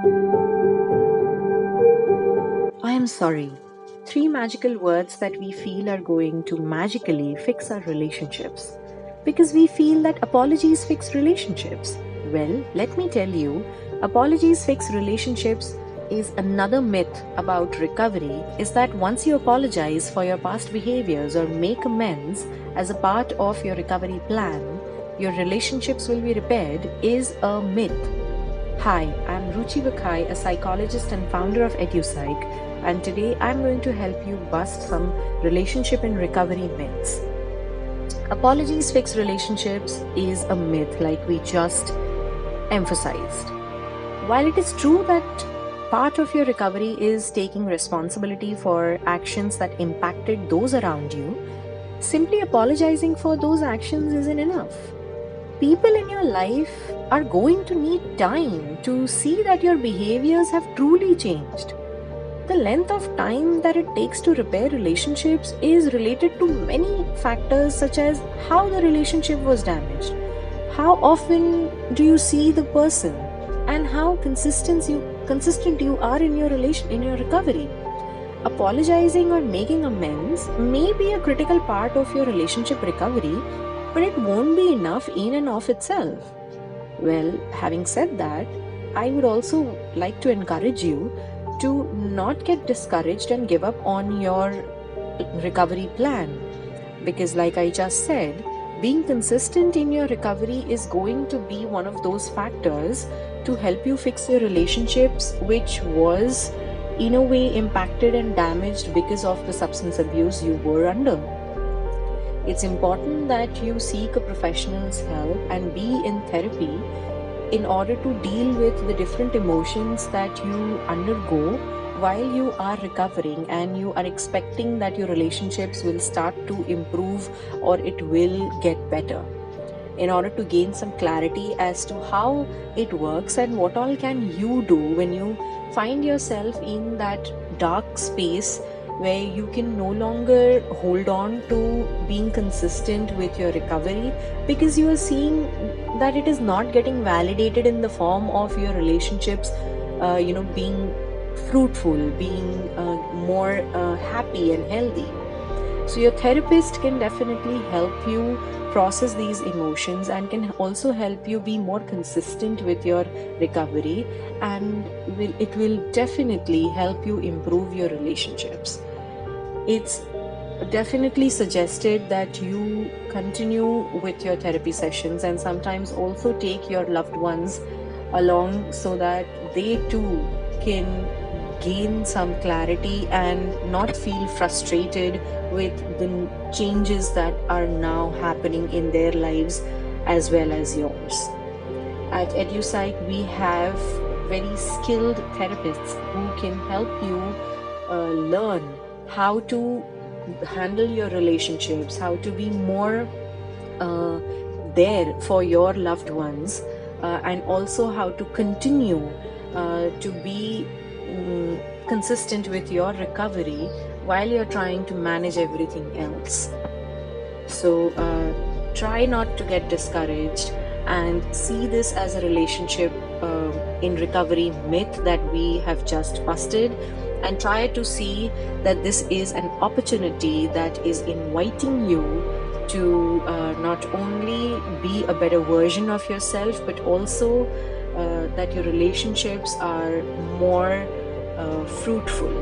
I am sorry. Three magical words that we feel are going to magically fix our relationships. Because we feel that apologies fix relationships. Well, let me tell you, apologies fix relationships is another myth about recovery is that once you apologize for your past behaviors or make amends as a part of your recovery plan, your relationships will be repaired is a myth. Hi, I'm Ruchi Bakai, a psychologist and founder of EduPsych, and today I'm going to help you bust some relationship and recovery myths. Apologies fix relationships is a myth, like we just emphasized. While it is true that part of your recovery is taking responsibility for actions that impacted those around you, simply apologizing for those actions isn't enough. People in your life are going to need time to see that your behaviors have truly changed. The length of time that it takes to repair relationships is related to many factors, such as how the relationship was damaged, how often do you see the person, and how consistent you are in your recovery. Apologizing or making amends may be a critical part of your relationship recovery, but it won't be enough in and of itself. Well, having said that, I would also like to encourage you to not get discouraged and give up on your recovery plan. Because, like I just said, being consistent in your recovery is going to be one of those factors to help you fix your relationships, which was in a way impacted and damaged because of the substance abuse you were under. It's important that you seek a professional's help and be in therapy in order to deal with the different emotions that you undergo while you are recovering and you are expecting that your relationships will start to improve or it will get better. In order to gain some clarity as to how it works and what all can you do when you find yourself in that dark space where you can no longer hold on to being consistent with your recovery because you are seeing that it is not getting validated in the form of your relationships being fruitful, being more happy and healthy. So your therapist can definitely help you process these emotions and can also help you be more consistent with your recovery, and it will definitely help you improve your relationships. It's definitely suggested that you continue with your therapy sessions and sometimes also take your loved ones along so that they too can gain some clarity and not feel frustrated with the changes that are now happening in their lives as well as yours. At EduPsych, we have very skilled therapists who can help you learn how to handle your relationships, how to be more there for your loved ones, and also how to continue to be consistent with your recovery while you're trying to manage everything else. So try not to get discouraged and see this as a relationship in recovery myth that we have just busted, and try to see that this is an opportunity that is inviting you to not only be a better version of yourself, but also that your relationships are more fruitful.